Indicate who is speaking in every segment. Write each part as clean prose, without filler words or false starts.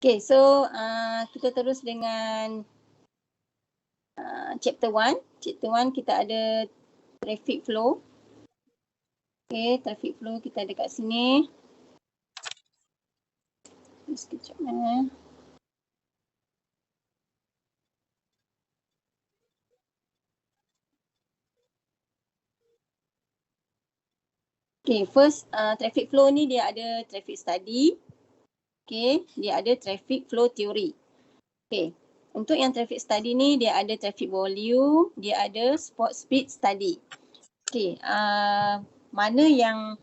Speaker 1: Okay, so kita terus dengan chapter 1. Chapter 1 kita ada traffic flow. Okay, traffic flow kita ada kat sini. Sekejap mana. Okay, first traffic flow ni dia ada traffic study. Okay, dia ada traffic flow theory. Okay, untuk yang traffic study ni dia ada traffic volume, dia ada spot speed study. Okay, mana yang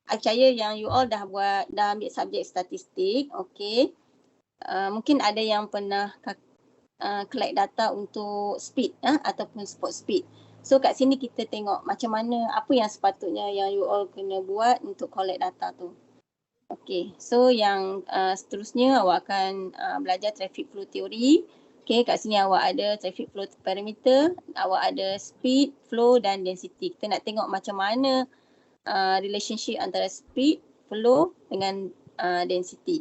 Speaker 1: percaya yang you all dah ambil subjek statistik, okay. Mungkin ada yang pernah collect data untuk speed ataupun spot speed. So kat sini kita tengok macam mana, apa yang sepatutnya yang you all kena buat untuk collect data tu. Okay, so yang seterusnya awak akan belajar traffic flow theory. Okay, kat sini awak ada traffic flow parameter, awak ada speed, flow dan density. Kita nak tengok macam mana relationship antara speed, flow dengan density.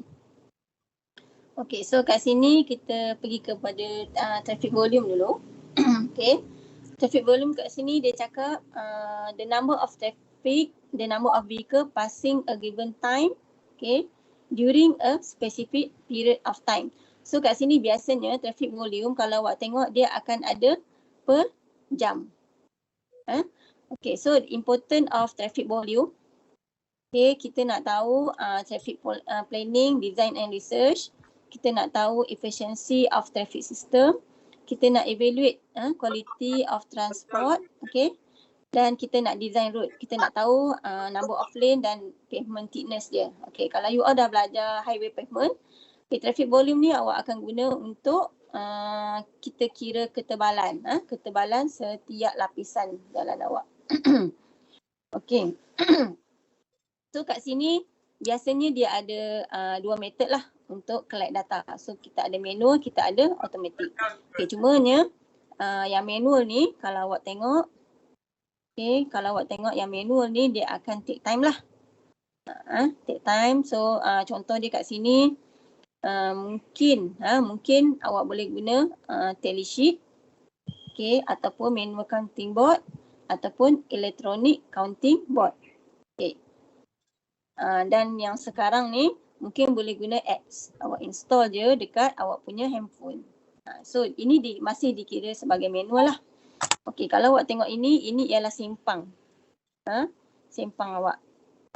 Speaker 1: Okay, so kat sini kita pergi kepada traffic volume dulu. Okay, traffic volume kat sini dia cakap the number of traffic, the number of vehicle passing a given time, okay, during a specific period of time. So kat sini biasanya traffic volume kalau awak tengok dia akan ada per jam. Okay, so important of traffic volume. Okay, kita nak tahu traffic planning, design and research. Kita nak tahu efficiency of traffic system. Kita nak evaluate quality of transport, okay. Dan kita nak design route. Kita nak tahu number of lane dan pavement thickness dia. Okay, kalau you all dah belajar highway pavement, okay, traffic volume ni awak akan guna untuk kita kira ketebalan, ketebalan setiap lapisan jalan awak. Okay. So kat sini biasanya dia ada dua method lah untuk collect data. So kita ada manual, kita ada automatic. Okay, cumanya yang manual ni kalau awak tengok, okay, kalau awak tengok yang manual ni dia akan take time lah. Take time. So contoh dia kat sini mungkin awak boleh guna tally sheet, okay, ataupun manual counting board ataupun electronic counting board. Okay. Dan yang sekarang ni mungkin boleh guna apps. Awak install je dekat awak punya handphone. So ini masih dikira sebagai manual lah. Okey, kalau awak tengok ini ialah simpang. Simpang awak.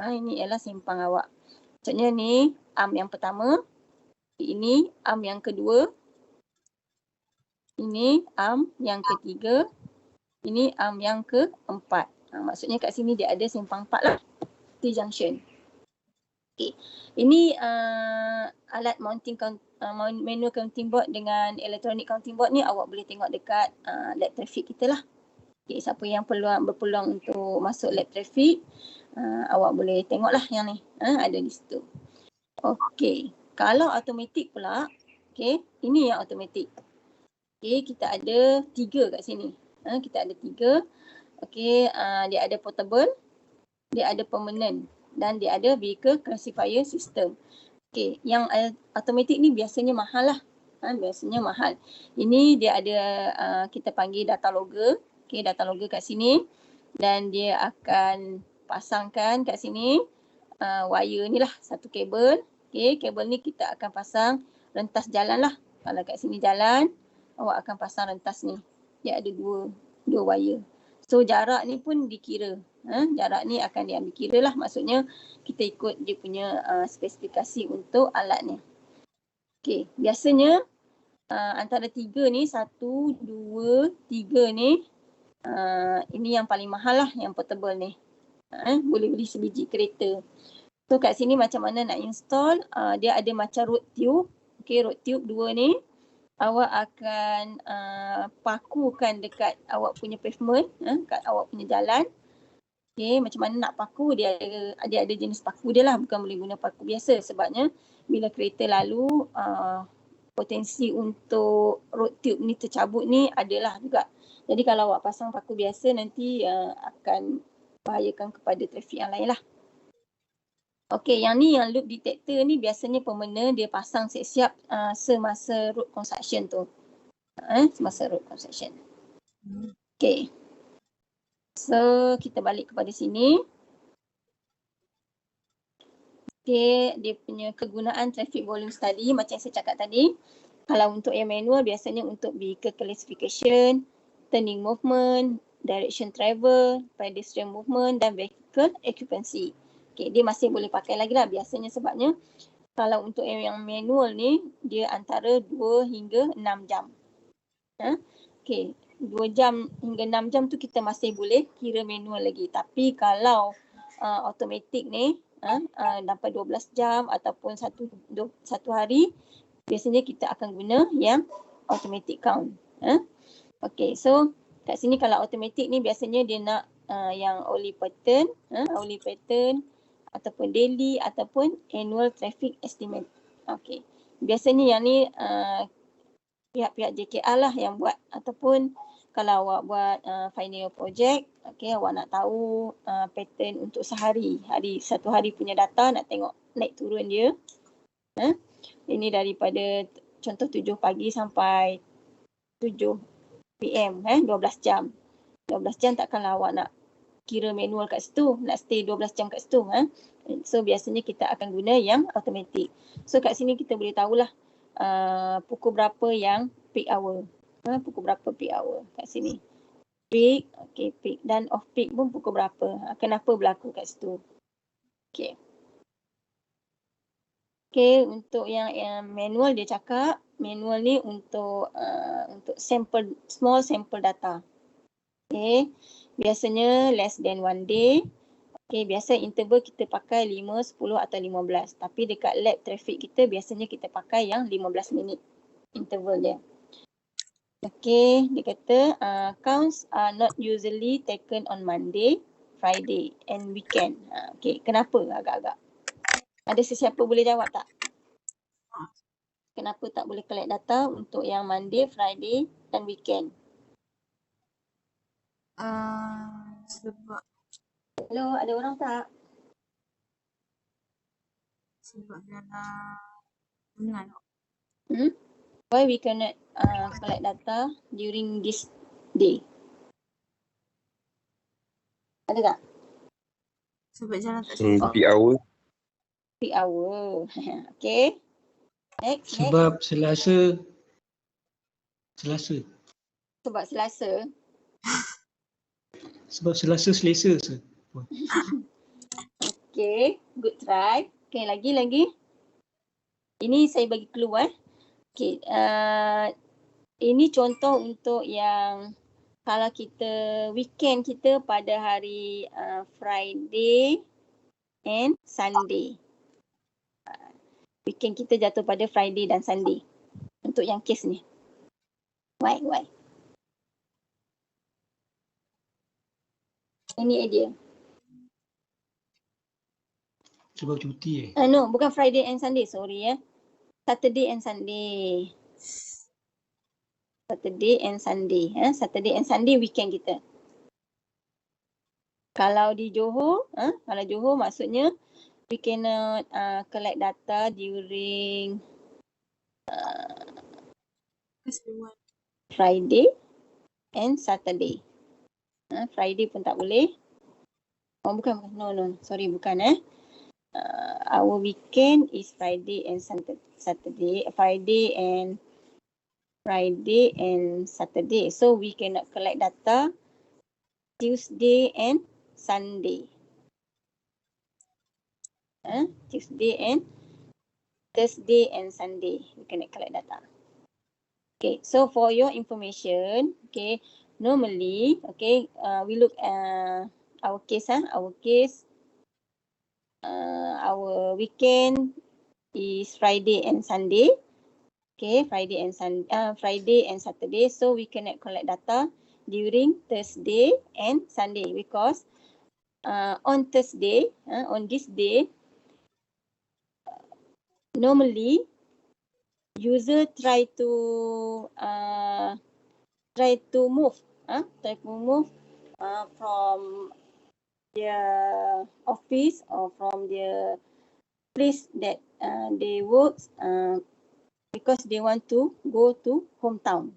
Speaker 1: Ini ialah simpang awak. Maksudnya ni arm yang pertama. Ini arm yang kedua. Ini arm yang ketiga. Ini arm yang keempat. Maksudnya kat sini dia ada simpang 4 lah. T-junction. Okay. Ini alat mounting manual counting board dengan electronic counting board ni awak boleh tengok dekat lab traffic kita lah. Okay, siapa yang berpeluang untuk masuk lab traffic, awak boleh tengok lah yang ni. Ada di situ. Okay, kalau automatic pula, okay, ini yang automatic. Okay, kita ada 3 kat sini. Kita ada 3. Okay, dia ada portable, dia ada permanent dan dia ada vehicle classifier system. Okay, yang automatic ni biasanya mahal lah. Biasanya mahal. Ini dia ada kita panggil data logger. Okay, data logger kat sini dan dia akan pasangkan kat sini wire ni lah, satu kabel. Okay, kabel ni kita akan pasang rentas jalan lah. Kalau kat sini jalan, awak akan pasang rentas ni. Dia ada dua wire. So jarak ni pun dikira. Jarak ni akan diambil kira lah. Maksudnya kita ikut dia punya spesifikasi untuk alat ni. Okay, biasanya antara 3 ni, 1, 2, 3 ni, ini yang paling mahal lah, yang portable ni. Boleh beli sebiji kereta. So kat sini macam mana nak install, dia ada macam road tube. Okay, road tube 2 ni. Awak akan pakukan dekat awak punya pavement, kat awak punya jalan. Okay, macam mana nak paku, dia ada jenis paku dia lah, bukan boleh guna paku biasa sebabnya bila kereta lalu potensi untuk road tube ni tercabut ni adalah juga. Jadi kalau awak pasang paku biasa nanti akan bahayakan kepada trafik yang lain lah. Okey, yang ni yang loop detector ni biasanya pemena dia pasang siap-siap semasa root construction tu. Semasa root construction. Okey. So kita balik kepada sini. Okey, dia punya kegunaan traffic volume study macam yang saya cakap tadi. Kalau untuk yang manual biasanya untuk vehicle classification, turning movement, direction travel, pedestrian movement dan vehicle occupancy. Okay, dia masih boleh pakai lagi lah biasanya sebabnya kalau untuk yang manual ni dia antara 2 hingga 6 jam. Okay, 2 jam hingga 6 jam tu kita masih boleh kira manual lagi. Tapi kalau automatic ni dapat 12 jam ataupun satu hari, biasanya kita akan guna yang automatic count. Okay, so kat sini kalau automatic ni biasanya dia nak yang hourly pattern ataupun daily ataupun annual traffic estimate. Okay, biasanya yang ni pihak-pihak JKR lah yang buat, ataupun kalau awak buat final year project, okay, awak nak tahu pattern untuk satu hari punya data, nak tengok naik turun dia. Ini daripada contoh 7 pagi sampai 7 PM, 12 jam. 12 jam takkanlah awak nak kira manual kat situ, nak stay 12 jam kat situ. So biasanya kita akan guna yang automatic. So kat sini kita boleh tahulah pukul berapa yang peak hour. Pukul berapa peak hour kat sini. Peak, okay, peak dan off peak pun pukul berapa. Kenapa berlaku kat situ. Okay. Okay, untuk yang manual dia cakap, manual ni untuk small sample data. Okay, biasanya less than 1 day. Okay, biasa interval kita pakai 5, 10 atau 15. Tapi dekat lab traffic kita biasanya kita pakai yang 15 minit interval dia. Okay, dia kata counts are not usually taken on Monday, Friday and weekend. Okay, kenapa agak-agak? Ada sesiapa boleh jawab tak? Kenapa tak boleh collect data untuk yang Monday, Friday dan weekend?
Speaker 2: Sebab
Speaker 1: Hello, ada orang tak?
Speaker 2: sebab dalam dengan
Speaker 1: Why we cannot collect data during this day? Ada tak?
Speaker 2: sebab jalan tak
Speaker 3: Peak hour.
Speaker 1: Peak hour. Okay. Next.
Speaker 4: Sebab Selasa.
Speaker 1: Sebab Selasa.
Speaker 4: Sebab Selasa selesa.
Speaker 1: Okay, good try. Okay, lagi. Ini saya bagi clue Okay, ini contoh untuk yang kalau kita weekend kita pada hari Friday and Sunday. Weekend kita jatuh pada Friday dan Sunday. Untuk yang case ni. Why? Ini idea.
Speaker 4: Sebab cuti
Speaker 1: No, bukan Friday and Sunday, sorry Saturday and Sunday. Saturday and Sunday weekend kita. Kalau di Johor, kalau Johor maksudnya we cannot collect data during Friday and Saturday. Friday pun tak boleh. Oh bukan. No. Sorry, bukan our weekend is Friday and Saturday. Friday and Saturday. So we cannot collect data Tuesday and Sunday. Tuesday and Thursday and Sunday we cannot collect data. Okay, so for your information, okay, normally, okay, we look at our case. Our weekend is Friday and Sunday. Okay, Friday and Saturday. So we cannot collect data during Thursday and Sunday because on Thursday, on this day, normally user try to move from their office or from their place that they work because they want to go to hometown.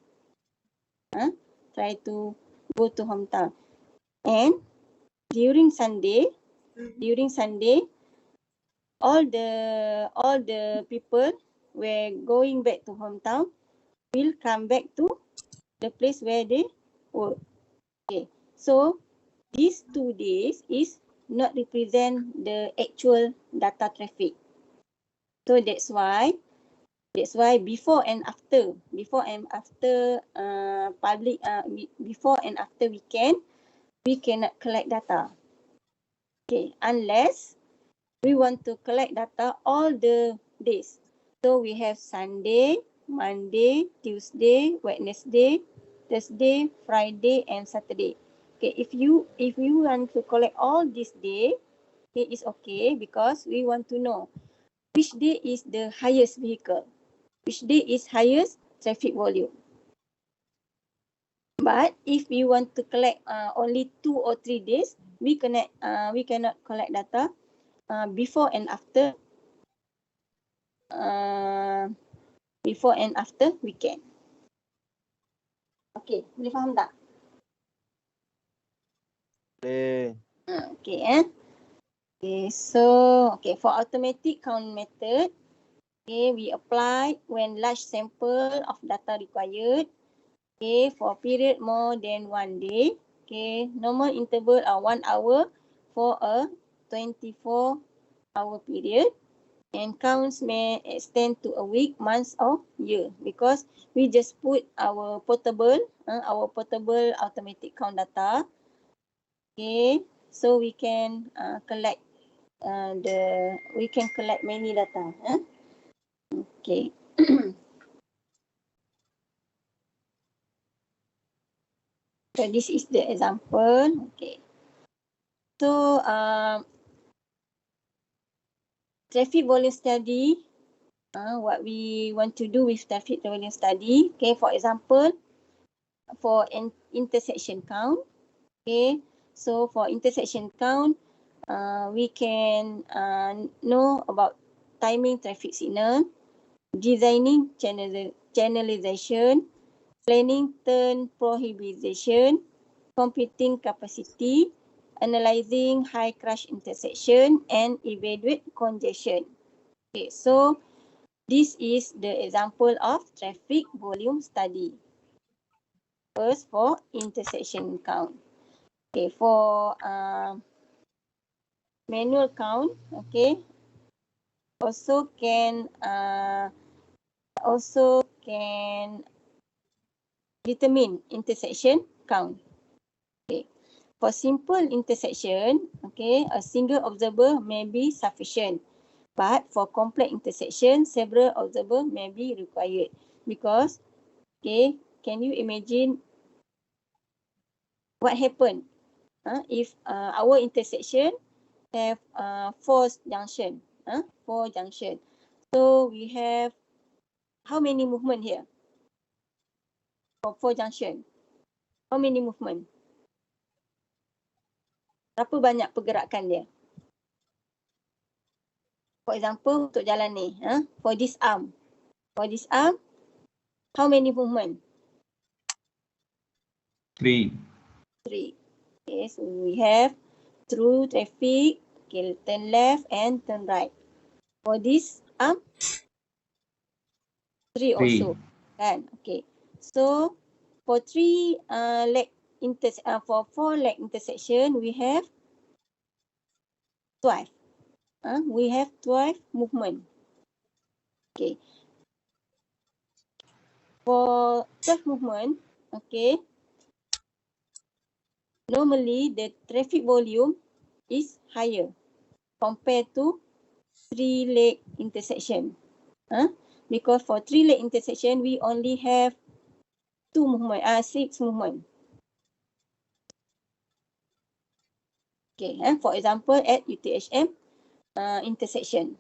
Speaker 1: Try to go to hometown. And during Sunday, all the people were going back to hometown will come back to the place where they work. Okay, so these 2 days is not represent the actual data traffic. So that's why before and after public before and after weekend we cannot collect data. Okay, unless we want to collect data all the days. So we have Sunday, Monday, Tuesday, Wednesday, Thursday, Friday, and Saturday. Okay, if you want to collect all this day, okay, it's okay because we want to know which day is the highest vehicle, which day is highest traffic volume. But if we want to collect only 2 or 3 days, we cannot collect data before and after weekend. Okay, boleh faham tak?
Speaker 3: Boleh.
Speaker 1: Okay, Okay, so for automatic count method, okay, we apply when large sample of data required. Okay, for period more than 1 day. Okay, normal interval are 1 hour for a 24-hour period. And counts may extend to a week, months, or year because we just put our portable automatic count data. Okay, so we can collect many data. Okay. So this is the example. Okay. So traffic volume study. What we want to do with traffic volume study. Okay, for example, for an intersection count. Okay, so for intersection count, we can know about timing traffic signal, designing channelization, planning turn prohibition, computing capacity, analyzing high crash intersection, and evaluate congestion. Okay, so this is the example of traffic volume study. First, for intersection count. Okay, for manual count, okay, also can determine intersection count. Okay, for simple intersection, okay, a single observer may be sufficient. But for complex intersection, several observers may be required because, okay, can you imagine what happened if our intersection have 4 junction, 4 junction. So we have how many movement here? For 4 junction, how many movement? Berapa banyak pergerakan dia? For example, untuk jalan ni, for this arm, how many movement?
Speaker 5: 3.
Speaker 1: 3. Okay, so we have through traffic, okay, turn left and turn right. For this arm, 3 also, kan? Okay. So for 4 leg intersection, we have 12. We have 12 movement. Okay. For 12 movement, okay, normally the traffic volume is higher compared to 3 leg intersection. Because for 3 leg intersection, we only have 6 movement. Okay, for example, at UTHM intersection.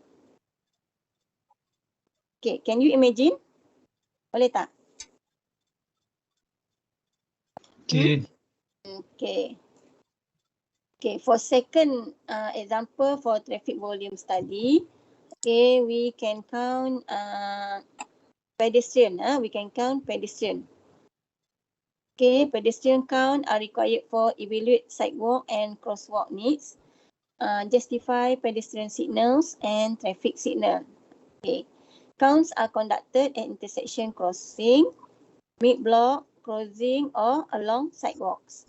Speaker 1: Okay, can you imagine? Boleh tak?
Speaker 4: Can.
Speaker 1: Okay. Okay, for second example for traffic volume study, Okay, we can count pedestrian. We can count pedestrian. Okay, pedestrian count are required for evaluate sidewalk and crosswalk needs, justify pedestrian signals and traffic signal. Okay, counts are conducted at intersection crossing, mid-block, crossing or along sidewalks.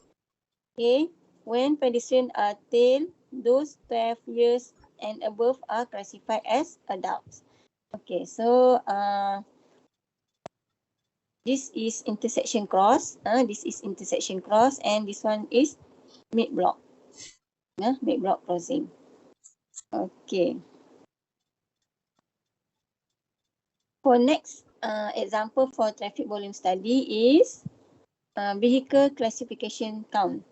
Speaker 1: Okay, when pedestrians are tail, those 12 years and above are classified as adults. Okay, so this is intersection cross. This is intersection cross, and this one is mid block. Mid block crossing. Okay. For next example for traffic volume study is vehicle classification count.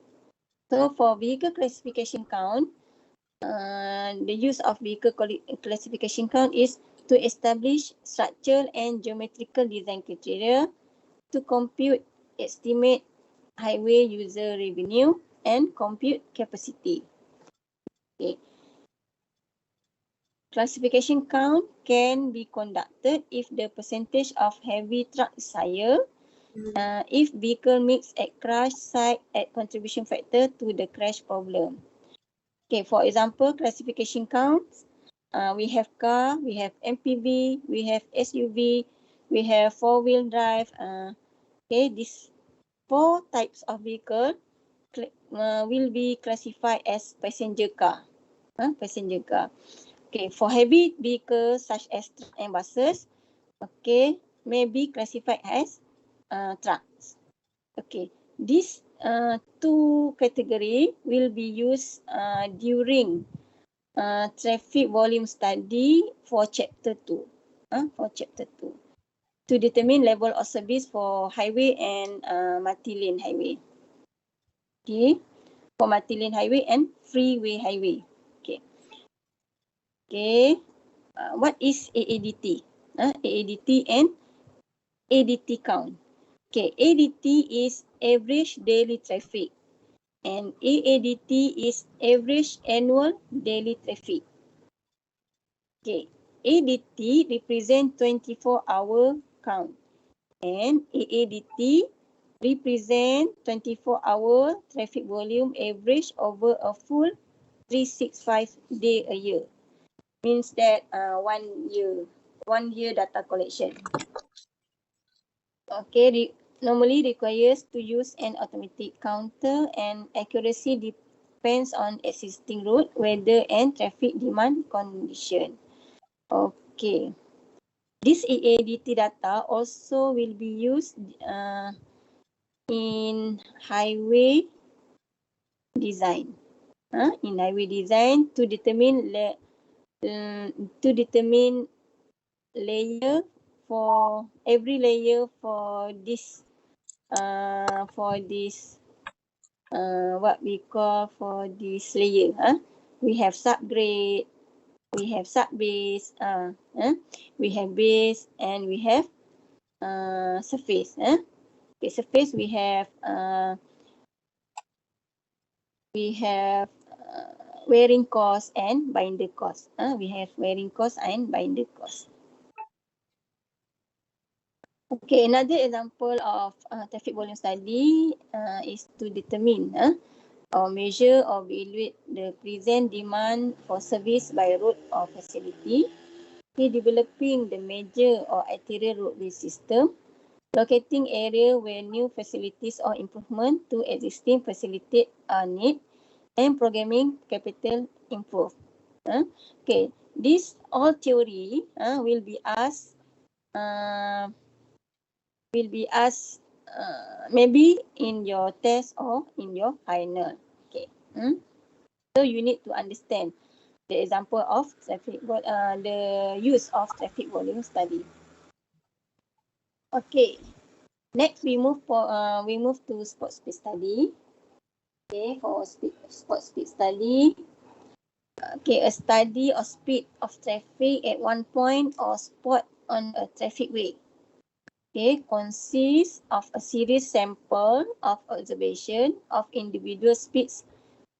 Speaker 1: So for vehicle classification count, the use of vehicle classification count is to establish structural and geometrical design criteria, to compute, estimate highway user revenue, and compute capacity. Okay. Classification count can be conducted if the percentage of heavy truck is higher, if vehicle mix at crash site at contribution factor to the crash problem. Okay, for example, classification counts, we have car, we have MPV, we have SUV, we have four-wheel drive. Okay, these 4 types of vehicle will be classified as passenger car. Passenger car. Okay, for heavy vehicles such as truck and buses, okay, may be classified as trucks. Okay, these 2 category will be used during traffic volume study for chapter 2. For chapter 2 to determine level of service for highway and multi-lane highway. Okay, for multi-lane highway and freeway highway. Okay. Okay, what is AADT? AADT and ADT count. Okay, ADT is average daily traffic and AADT is average annual daily traffic. Okay, ADT represent 24-hour count and AADT represent 24-hour traffic volume average over a full 365 day a year. Means that 1 year data collection. Okay, normally requires to use an automatic counter and accuracy depends on existing route, weather and traffic demand condition. Okay, this AADT data also will be used in highway design. In highway design to determine layer for every layer for this what we call for this layer. We have subgrade, we have subbase, we have base, and we have surface. Okay, surface we have wearing cost and binder cost. We have wearing cost and binder cost. Okay, another example of traffic volume study is to determine or measure or evaluate the present demand for service by road or facility. Okay, developing the major or arterial roadway system, locating area where new facilities or improvement to existing facilities are needed, and programming capital improve. Okay, this all theory will be asked maybe in your test or in your final. Okay. So you need to understand the example of traffic, the use of traffic volume study. Okay. Next, we move to spot speed study. Okay, for spot speed study. Okay, a study of speed of traffic at one point or spot on a traffic way. Okay, consists of a series sample of observation of individual speeds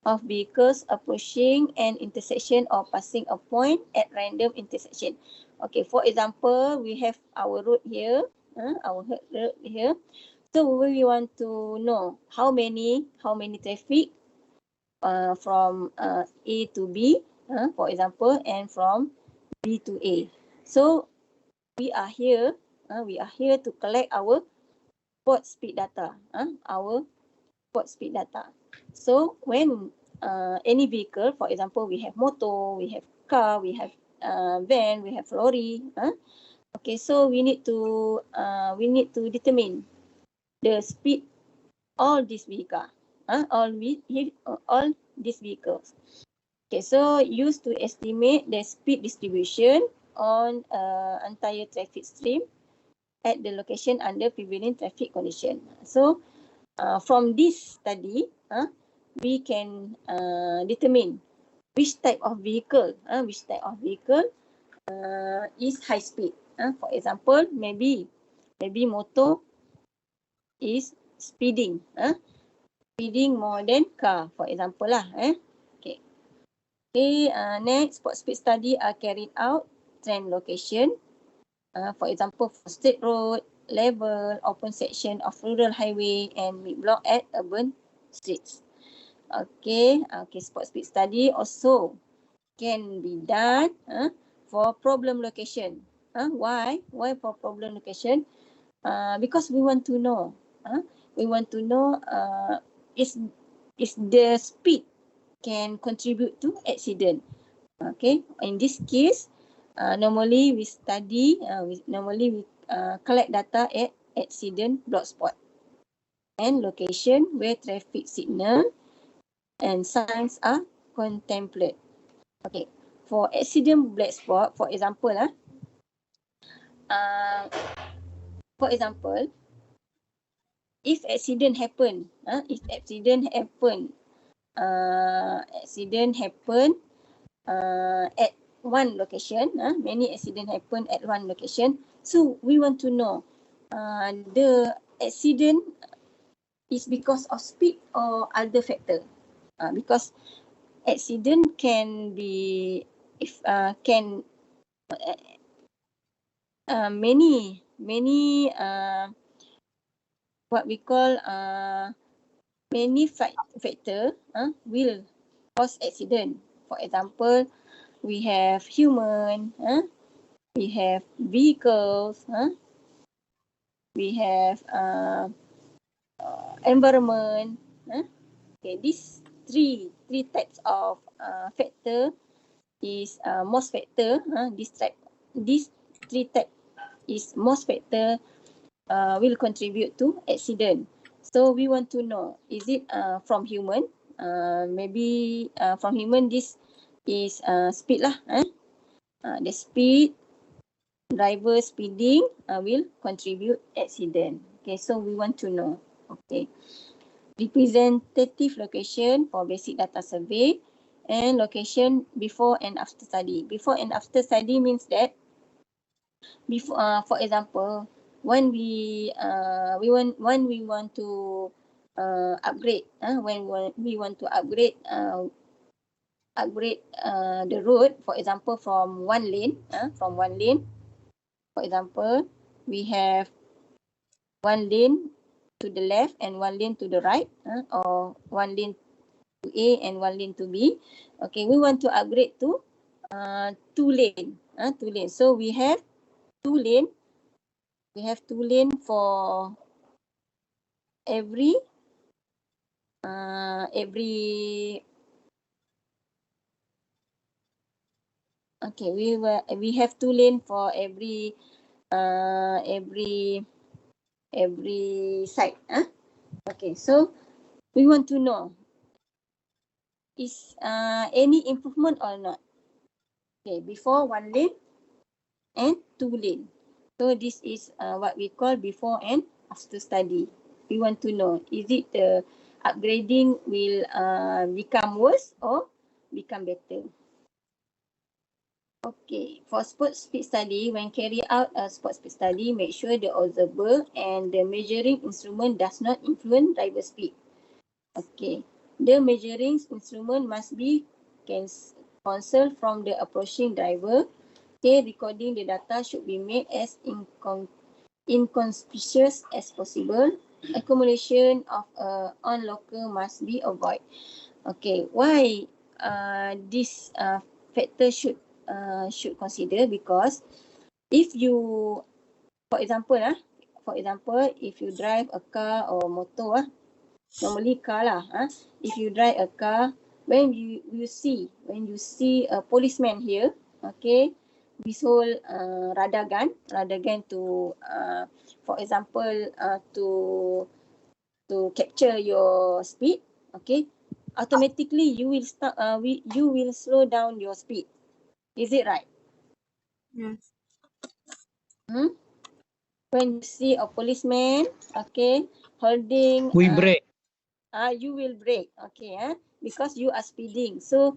Speaker 1: of vehicles approaching an intersection or passing a point at random intersection. Okay, for example, we have our road here, our road here. So we want to know how many traffic from A to B, for example, and from B to A. So we are here to collect our spot speed data, So when any vehicle, for example, we have motor, we have car, we have van, we have lorry. Okay, so we need to determine the speed all these vehicles, all these vehicles. Okay, so used to estimate the speed distribution on entire traffic stream at the location under prevailing traffic condition. So from this study, we can determine which type of vehicle is high speed. For example, maybe motor is speeding more than car, for example lah. Okay. Next, spot speed study are carried out trend location. For example, for state road, level, open section of rural highway and mid-block at urban streets. Okay, spot speed study also can be done for problem location. Why for problem location? Because we want to know. Is the speed can contribute to accident. Okay, in this case, normally we collect data at accident block spot and location where traffic signal and signs are contemplated. Okay, for accident black spot, for example, if accident happen at one location, many accident happen at one location. So we want to know the accident is because of speed or other factor. Because accident can be many what we call many factor will cause accident. For example, we have human, we have vehicles, we have environment. Okay, these three types of factor is most factor. These three type is most factor will contribute to accident. So we want to know, is it from human? Maybe from human, this is speed lah. The speed, driver speeding will contribute accident. Okay, so we want to know. Okay, representative location for basic data survey and location before and after study. Before and after study means that before, for example, when we want to upgrade, when we want to upgrade the road, for example, from one lane. For example, we have one lane to the left and one lane to the right, or one lane to A and one lane to B. Okay, we want to upgrade to two lane. So we have two lane. We have two lane for every okay, we have two lane for every side. Okay, so we want to know, is any improvement or not? Okay, before one lane and two lane. So this is what we call before and after study. We want to know, is it the upgrading will become worse or become better? Okay, for spot speed study, when carry out a spot speed study, make sure the observer and the measuring instrument does not influence driver speed. Okay, The measuring instrument must be concealed from the approaching driver. Okay, recording the data should be made as inconspicuous as possible. Accumulation of onlooker must be avoided. Okay, why this factor should consider? Because if you, for example, if you drive a car or motor, normally car lah, if you drive a car, when you see a policeman here, okay, this whole radar gun to for example to capture your speed, okay, automatically you will you will slow down your speed. Is it right?
Speaker 2: Yes.
Speaker 1: When you see a policeman, okay, holding
Speaker 4: We break.
Speaker 1: you will brake, okay, because you are speeding, so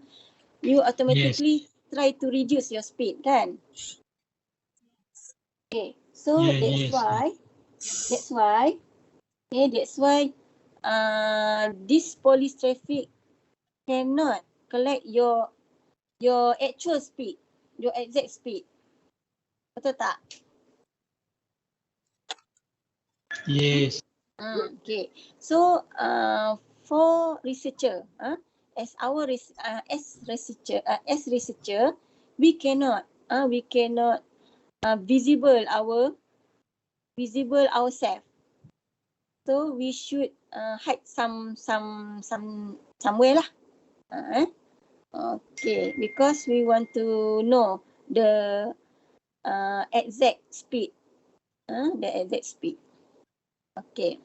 Speaker 1: you automatically try to reduce your speed, kan? Okay, so
Speaker 4: Yes.
Speaker 1: that's why this police traffic cannot collect your actual speed, your exact speed. Betul tak?
Speaker 4: Yes.
Speaker 1: Okay, so for researcher, as researcher, we cannot visible ourselves. So we should hide somewhere lah. Okay, because we want to know the exact speed. The exact speed. Okay.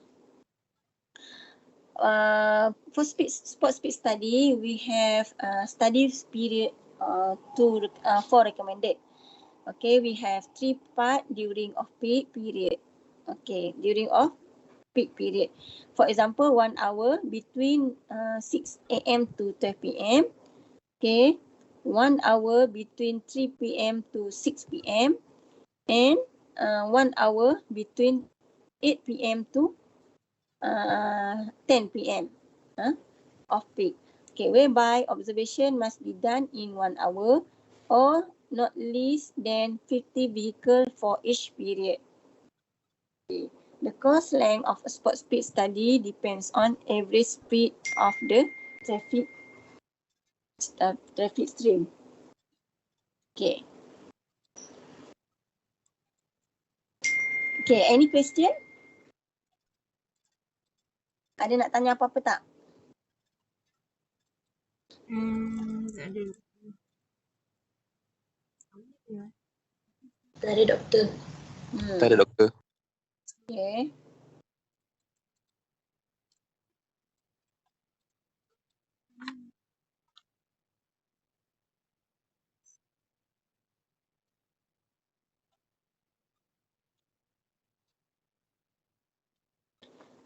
Speaker 1: For sport speed study, we have study period 4 recommended. Okay, we have 3 part during off-peak period. Okay, during off-peak period. For example, 1 hour between 6 a.m. to 12 p.m. Okay, 1 hour between 3 p.m. to 6 p.m. and 1 hour between 8 p.m. to 10 p.m. Off-peak. Okay, whereby observation must be done in 1 hour or not less than 50 vehicles for each period. Okay. The course length of a spot speed study depends on average speed of the traffic stream. Okay. Okay, any question? Ada nak tanya apa-apa tak?
Speaker 2: Tak ada.
Speaker 3: Tak ada doktor.
Speaker 5: Tak ada doktor.
Speaker 1: Okay.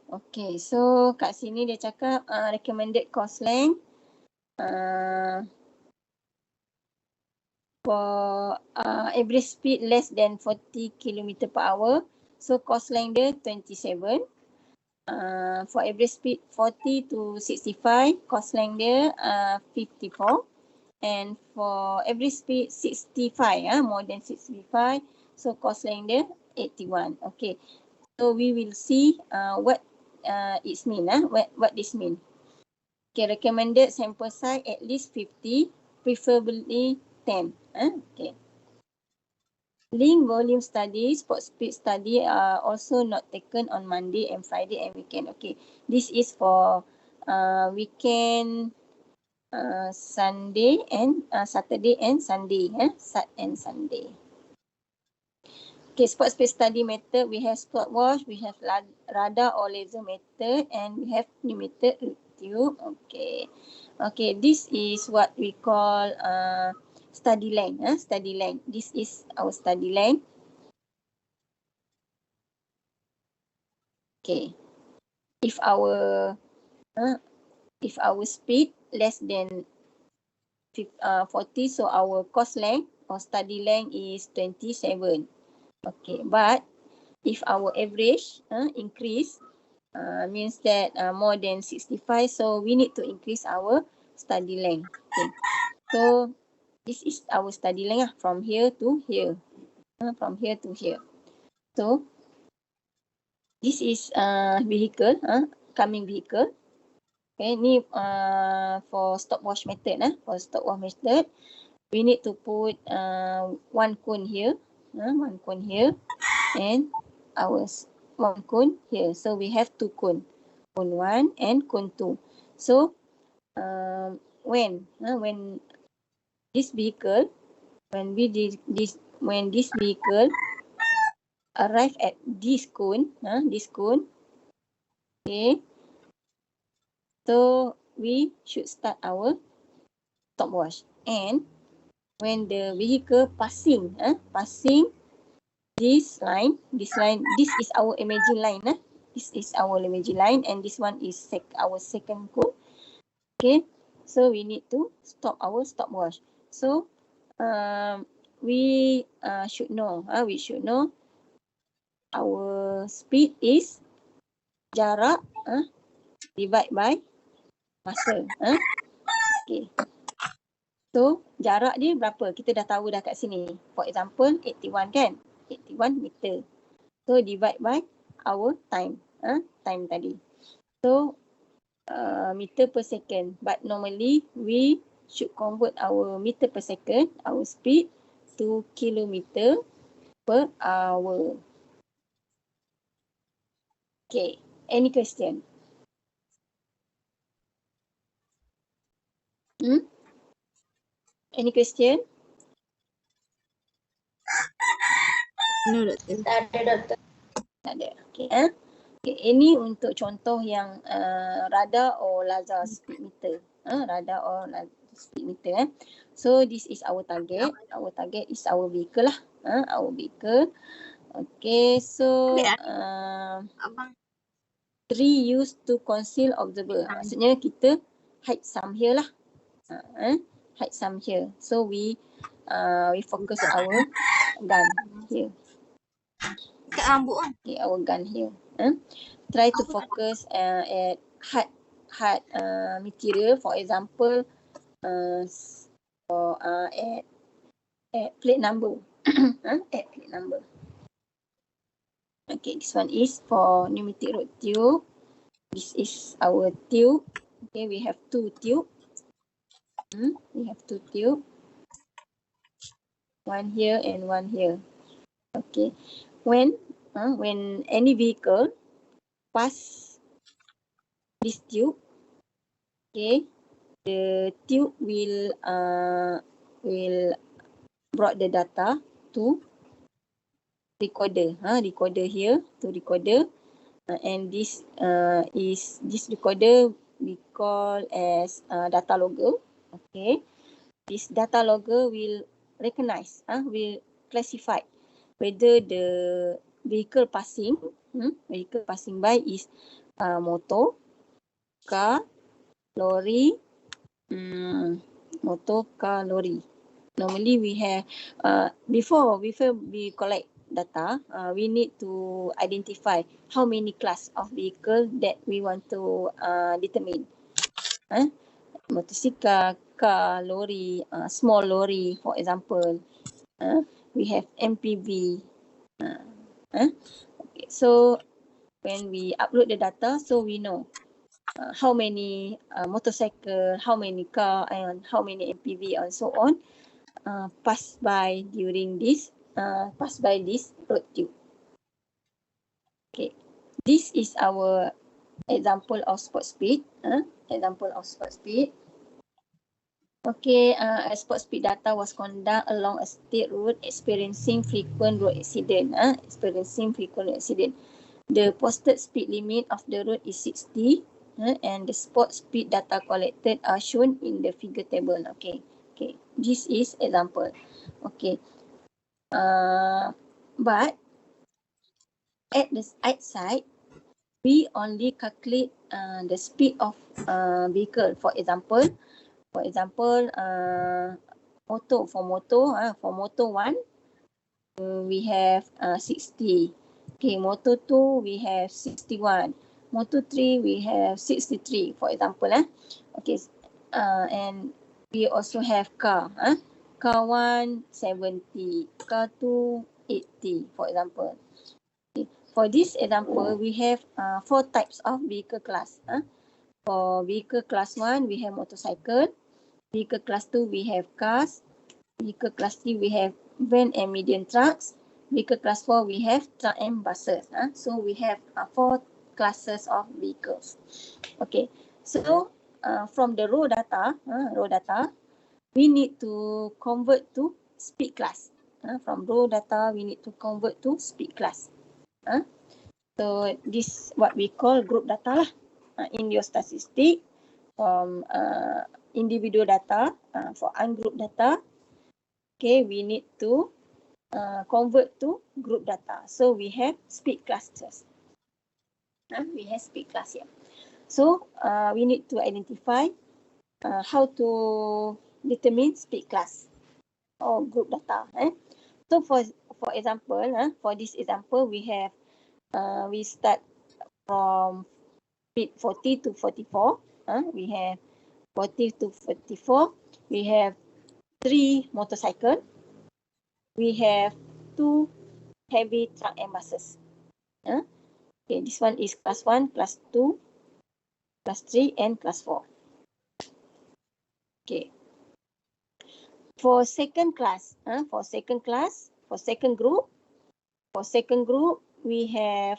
Speaker 1: Okay, so kat sini dia cakap recommended course length for average speed less than 40 km per hour. So course length dia 27. For average speed 40 to 65, course length dia 54. And for average speed 65, more than 65, so course length dia 81. Okay, so we will see what it mean, what this mean. Okay, recommended sample size at least 50, preferably 10. Okay. Link volume study, spot speed study are also not taken on Monday and Friday and weekend. Okay, this is for weekend, Sunday and Saturday and Sunday. Sunday. Okay, spot speed study method, we have stopwatch, we have radar or laser method, and we have pneumatic tube. Okay. Okay, this is what we call study length. Study length. This is our study length. Okay. If our speed less than 40, so our course length or study length is 27. Okay, but if our average increase means that more than 65. So we need to increase our study length. Okay. So this is our study length from here to here. From here to here. So this is vehicle, coming vehicle. Okay, ni for stopwatch method. For stopwatch method, we need to put one cone here, one cone here, and ours one cone here. So we have two cone, cone 1 and cone 2. So when this vehicle, when this vehicle arrive at this cone, okay, so we should start our stopwatch. And when the vehicle passing this line, this is our imaging line. This is our imaging line, and this one is our second cone. Okay, so we need to stop our stopwatch. So we should know. We should know our speed is jarak divide by masa. Okay. So jarak dia berapa? Kita dah tahu dah kat sini. For example, 81 kan? 81 meter. So divide by our time. Time tadi. So meter per second. But normally we should convert our meter per second, our speed, to kilometer per hour. Okay. Any question? Any question?
Speaker 2: No, Doktor.
Speaker 3: Tak ada, Doktor.
Speaker 1: Tak ada. Okay. Okay. Ini untuk contoh yang radar or laser speed meter. Radar or laser speed meter. So this is our target. Our target is our vehicle lah. Our vehicle. Okay. So
Speaker 2: Abang.
Speaker 1: 3 used to conceal observer. Maksudnya kita hide some here lah. Hide some here. So we focus our gun here.
Speaker 2: Kat rambut kan?
Speaker 1: Okay, our gun here. Try to focus at hard material. For example, at plate number. At plate number. Okay, this one is for pneumatic road tube. This is our tube. Okay, we have 2 tube. We have 2 tube. One here and one here. Okay, when any vehicle pass this tube, okay, the tube will brought the data to recorder. Recorder here to recorder, and this recorder we call as data logger. Okay, this data logger will recognize, will classify whether the vehicle passing by is motor, car, lorry, motor, car, lorry. Normally we have before we collect data, we need to identify how many class of vehicle that we want to determine. Motorcycle, car, lorry, small lorry, for example. We have MPV. Okay, so when we upload the data, so we know how many motorcycle, how many car, and how many MPV, and so on pass by during this road tube. Okay, this is our example of spot speed. Okay, a spot speed data was conducted along a state road experiencing frequent road accident. The posted speed limit of the road is 60, and the spot speed data collected are shown in the figure table. Okay, this is example. Okay, but at the outside, we only calculate the speed of vehicle. For example, for motor 1, we have 60. Okay, motor 2 we have 61. Moto 3 we have 63 for example. Okay, and we also have car. Car 1 70, car 2 80 for example. Okay. For this example, we have 4 types of vehicle class. For vehicle class 1, we have motorcycle. Vehicle class 2, we have cars. Vehicle class 3, we have van and medium trucks. Vehicle class 4, we have truck and buses. So we have 4 classes of vehicles. Okay, so from the raw data, we need to convert to speed class. From raw data, we need to convert to speed class. So this what we call group data lah. In your statistic, from individual data, for ungroup data, okay, we need to convert to group data. So we have speed clusters. We have speed class here. So we need to identify how to determine speed class or group data. So for example, for this example, we have we start from speed 40 to 44. We have 40 to 44. We have 3 motorcycle. We have 2 heavy truck and buses. Okay, this one is class 1, class 2, class 3, and class 4. Okay. For second class, for second group, we have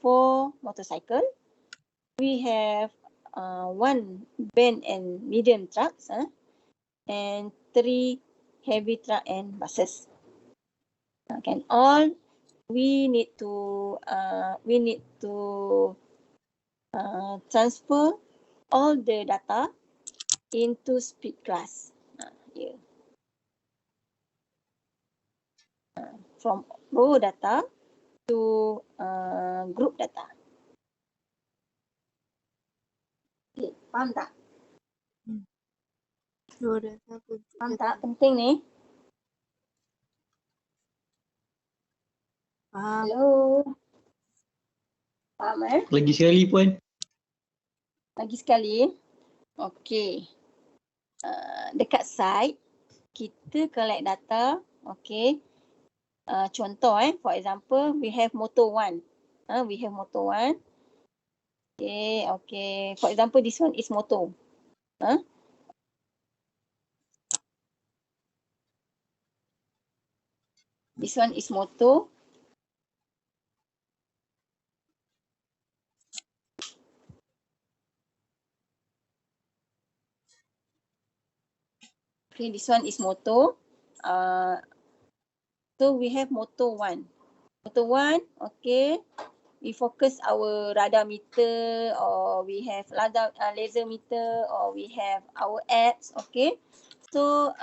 Speaker 1: 4 motorcycle. We have 1 van and medium trucks, and 3 heavy truck and buses. Okay, all we need to transfer all the data into speed class. Here. From raw data to group data. Okay, faham tak?
Speaker 2: Raw data ke group
Speaker 1: Faham
Speaker 2: data?
Speaker 1: tak? Penting ni.
Speaker 2: Faham.
Speaker 1: Hello. Faham
Speaker 4: Lagi sekali Puan.
Speaker 1: Lagi sekali. Okey. Dekat site, kita collect data. Okay. Contoh for example, we have motor 1. We have motor 1. Okay. For example, this one is motor. This one is motor. Okay, this one is motor. So we have motor 1. Motor 1, okay. We focus our radar meter, or we have laser meter, or we have our apps, okay. So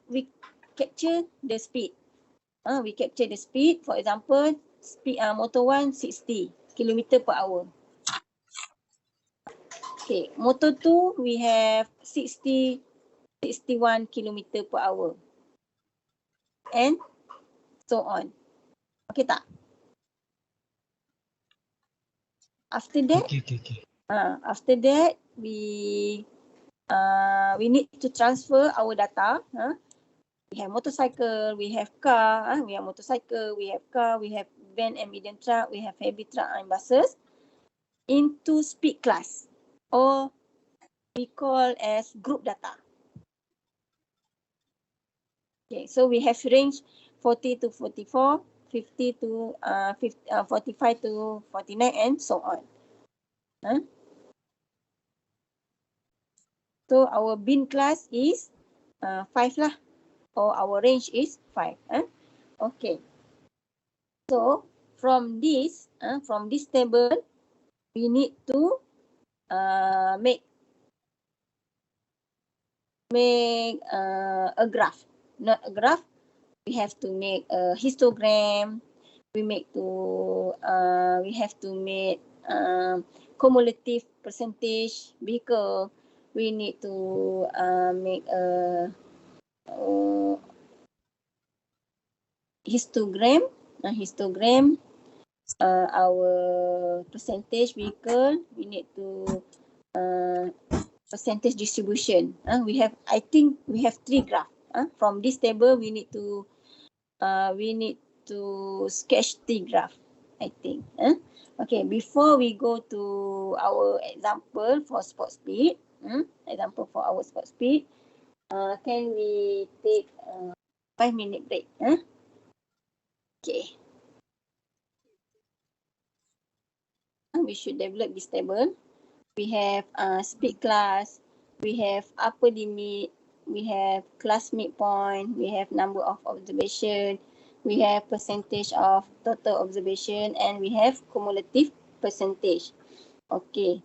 Speaker 1: we capture the speed. We capture the speed. For example, speed motor 1 60 km per hour. Okay, motor 2 we have 61 km per hour. And so on. Okay tak? After that, after that we need to transfer our data. We have motorcycle, we have car, we have motorcycle, we have car, we have van and medium truck, we have heavy truck and buses into speed class, or we call as group data. Okay, so we have range 40 to 44, 50 to 45 to 49, and so on. So our bin class is 5 lah, or our range is 5. Okay. So from this table, we need to make a graph. Not a graph. We have to make a histogram. We have to make cumulative percentage vehicle. We need to make a histogram. our percentage vehicle, we need to percentage distribution. I think we have 3 graph. From this table, we need to sketch 3 graph, I think. Okay, before we go to our example for spot speed, can we take 5-minute break? Okay. We should develop this table. We have speed class, we have upper limit, we have class midpoint, we have number of observation, we have percentage of total observation, and we have cumulative percentage. Okay.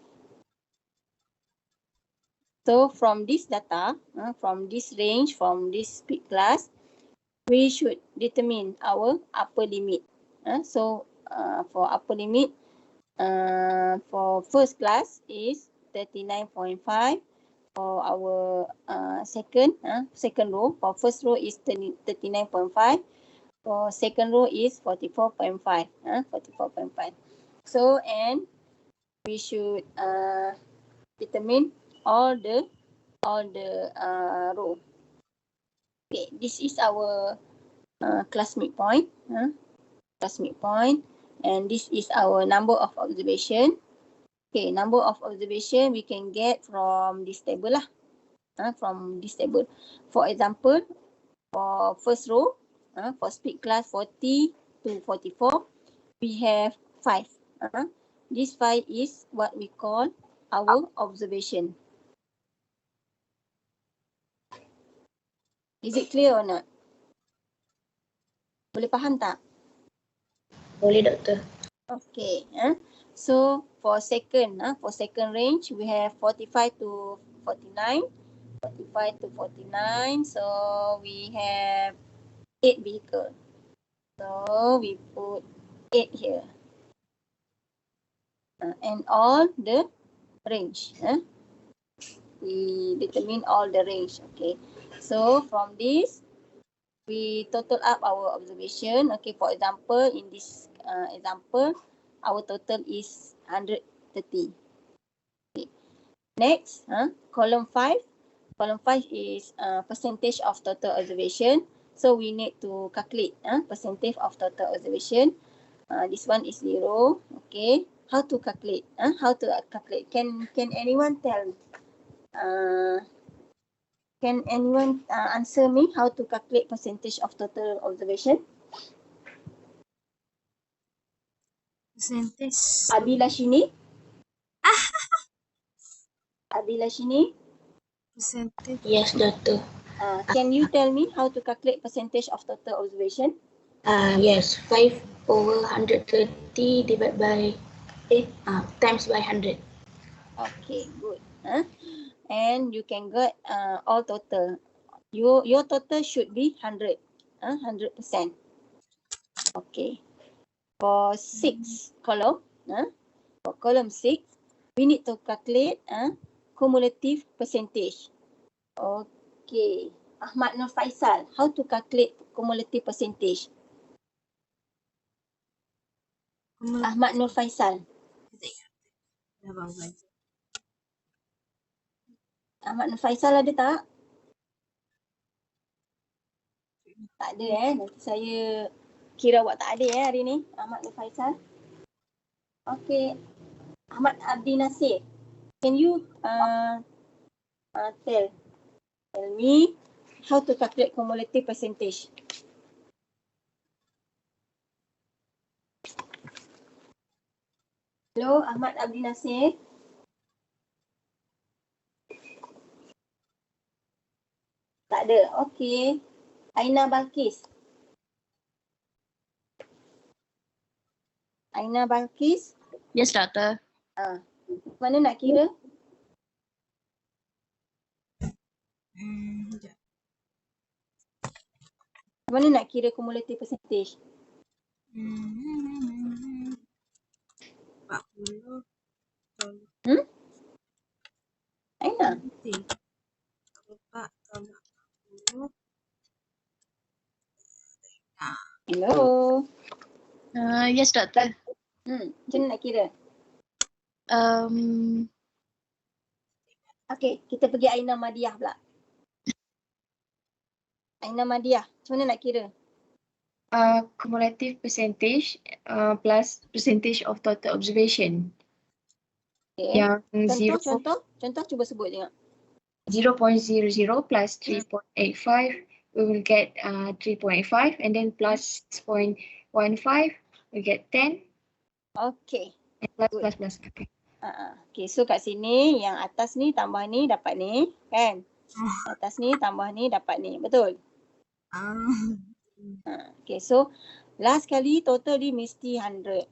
Speaker 1: So from this data, from this range, from this speed class, we should determine our upper limit. So for upper limit, for first class is 39.5. For our second row, for first row is 39.5. For second row is 44.5. 44.5. So, and we should determine all the row. Okay, this is our class midpoint. Class midpoint, and this is our number of observation. Okay, number of observation we can get from this table lah. From this table. For example, for first row, for speed class 40 to 44, we have 5. This 5 is what we call our observation. Is it clear or not? Boleh faham tak?
Speaker 2: Boleh, Doktor.
Speaker 1: Okay. So for second range, we have 45 to 49. 45 to 49. So we have 8 vehicles. So we put 8 here. And all the range. We determine all the range. Okay. So from this, we total up our observation. Okay. For example, in this example, our total is 130. Okay. Next, column 5. Column 5 is percentage of total observation. So we need to calculate percentage of total observation. This one is 0. Okay. How to calculate? How to calculate? Can anyone tell? Can anyone answer me how to calculate percentage of total observation?
Speaker 2: Percentage.
Speaker 1: Abilashini? Abilashini?
Speaker 2: Percentage.
Speaker 3: Yes, Doctor.
Speaker 1: Can you tell me how to calculate percentage of total observation?
Speaker 3: Yes, 5 over 130 divided by 8 times by 100.
Speaker 1: Okay, good. And you can get all total. Your total should be 100. 100%. Okay. For 6 column, for column 6, we need to calculate cumulative percentage. Okay. Ahmad Nur Faisal, how to calculate cumulative percentage? Ahmad Nur Faisal. Ahmad Nur Faisal ada tak? Tak ada nanti saya kira awak tak ada hari ni, Ahmad Nur Faisal. Okay. Ahmad Abdi Nasir, can you tell me how to calculate cumulative percentage? Hello, Ahmad Abdi Nasir. Tak ada. Okay. Aina Balkis. Aina Balkis.
Speaker 5: Yes, Doctor.
Speaker 1: Mana nak kira?
Speaker 2: Sekejap.
Speaker 1: Mana nak kira cumulative percentage?
Speaker 2: 40.
Speaker 1: Aina?
Speaker 2: 40.
Speaker 1: Hello.
Speaker 5: Yes, Doctor.
Speaker 1: Macam mana nak kira? Okey, kita pergi Aina Madiah pula. Aina Madiah, macam mana nak kira?
Speaker 2: Cumulative percentage plus percentage of total observation.
Speaker 1: Okay.
Speaker 2: Yang
Speaker 1: Contoh cuba sebut tengok.
Speaker 2: 0.00 plus 3.85, we will get 3.5, and then plus 6.15, we get 10.
Speaker 1: Okay.
Speaker 2: And plus. Okay.
Speaker 1: Okay, so kat sini yang atas ni tambah ni dapat ni, kan? Atas ni tambah ni dapat ni, betul? Okay, so last kali total dia mesti 100.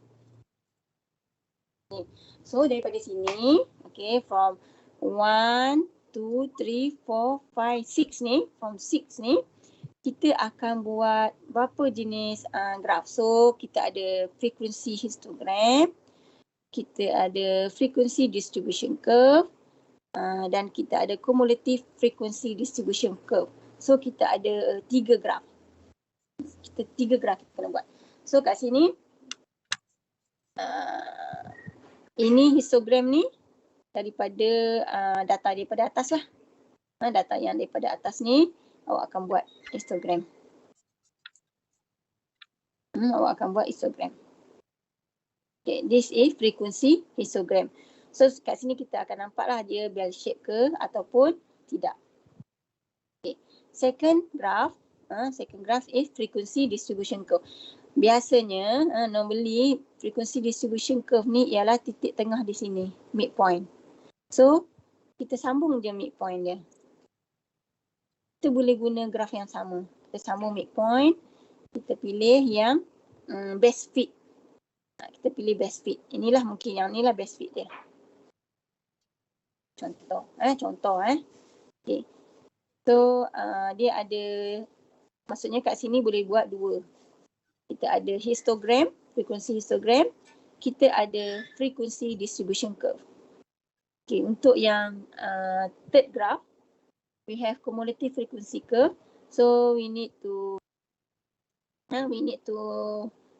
Speaker 1: So daripada sini, okay, from 1, 2, 3, 4, 5, 6 ni, from 6 ni, kita akan buat berapa jenis graf. So kita ada frequency histogram, kita ada frequency distribution curve, dan kita ada cumulative frequency distribution curve. So kita ada 3 graf. Kita 3 graf kita kena buat. So kat sini, ini histogram ni daripada data daripada atas lah. Data yang daripada atas ni awak akan buat histogram. Awak akan buat histogram. Okay, this is frequency histogram. So kat sini kita akan nampak lah dia bell shape ke ataupun tidak. Okay. Second graph is frequency distribution curve. Biasanya normally frequency distribution curve ni ialah titik tengah di sini, midpoint. So kita sambung je midpoint dia. Kita boleh guna graf yang sama. Kita sambung midpoint, kita pilih yang best fit. Kita pilih best fit. Inilah mungkin yang inilah best fit dia. Contoh. Okay. So dia ada, maksudnya kat sini boleh buat 2. Kita ada histogram, frequency histogram. Kita ada frequency distribution curve. Okay, untuk yang third graph, we have cumulative frequency curve. So we need to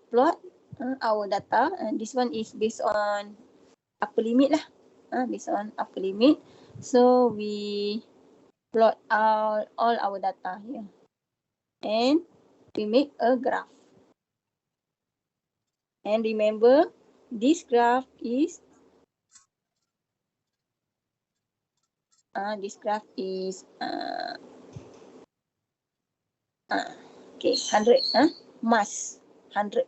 Speaker 1: plot our data, and this one is based on upper limit lah. Based on upper limit. So we plot out all our data here. And we make a graph. And remember, this graph is okay, 100, must 100,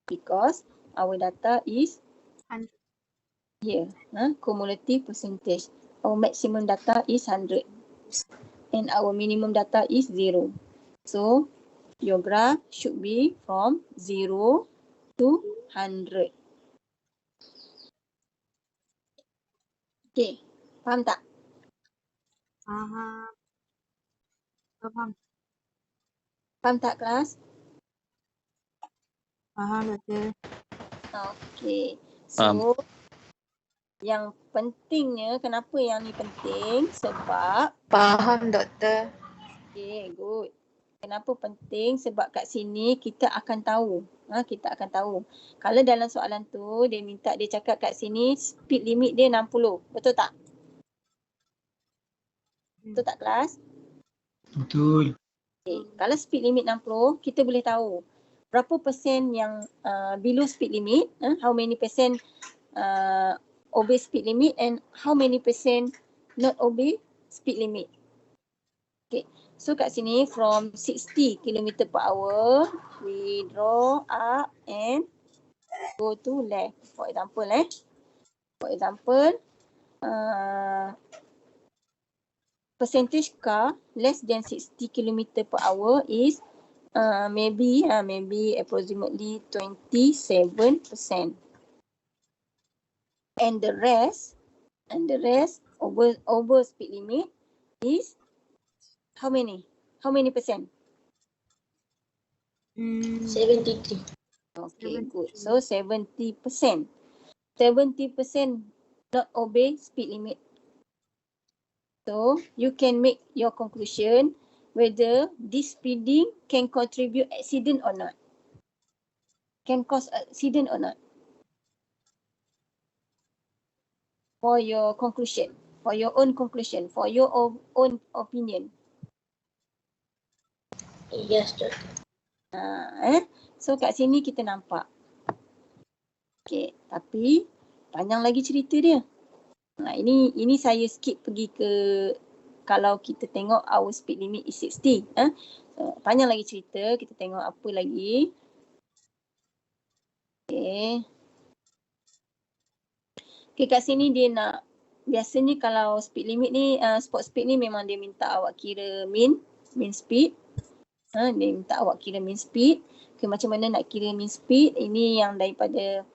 Speaker 1: because our data is
Speaker 2: 100
Speaker 1: here, cumulative percentage. Our maximum data is 100 and our minimum data is 0. So your graph should be from 0 to 100. Okay, faham tak?
Speaker 2: Faham.
Speaker 1: Faham tak kelas?
Speaker 2: Faham, Doktor.
Speaker 1: Okay, so yang pentingnya, kenapa yang ni penting? Sebab
Speaker 2: Faham, Doktor.
Speaker 1: okay, good. Kenapa penting? Sebab kat sini kita akan tahu. Kita akan tahu. Kalau dalam soalan tu dia minta, dia cakap kat sini speed limit dia 60. Betul tak? Betul tak kelas?
Speaker 4: Betul.
Speaker 1: Okay. Kalau speed limit 60, kita boleh tahu berapa persen yang below speed limit, how many percent obey speed limit, and how many percent not obey speed limit. Okay. So kat sini from 60 km per hour, we draw up and go to left. For example, percentage car less than 60 km per hour is maybe approximately 27%. And the rest over speed limit is how many percent?
Speaker 3: 73.
Speaker 1: Okay, good. So 70%. 70% not obey speed limit. So you can make your conclusion whether this speeding can contribute accident or not. Can cause accident or not. for your conclusion, for your own conclusion, for your own opinion.
Speaker 3: Yes, doktor.
Speaker 1: So kat sini kita nampak. Okay, tapi panjang lagi cerita dia. Ini saya skip pergi ke, kalau kita tengok our speed limit is 60. Panjang lagi cerita, kita tengok apa lagi. Okay, kat sini dia nak, biasanya kalau speed limit ni, spot speed ni memang dia minta awak kira mean speed. Dia minta awak kira mean speed. Okay, macam mana nak kira mean speed? Ini yang daripada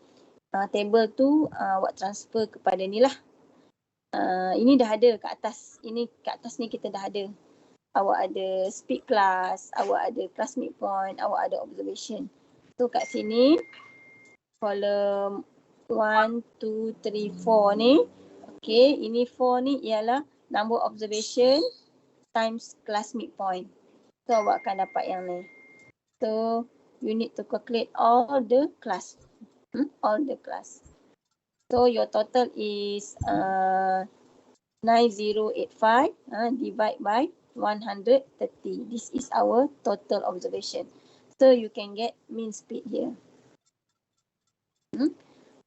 Speaker 1: table tu awak transfer kepada ni lah. Ini dah ada kat atas. Ini kat atas ni kita dah ada. Awak ada speed class, awak ada class midpoint, awak ada observation. So kat sini column 1, 2, 3, 4 ni. Okay, ini 4 ni ialah number observation times class midpoint. So awak akan dapat yang ni. So you need to calculate all the class. All the class. So your total is 9085 divide by 130. This is our total observation. So you can get mean speed here.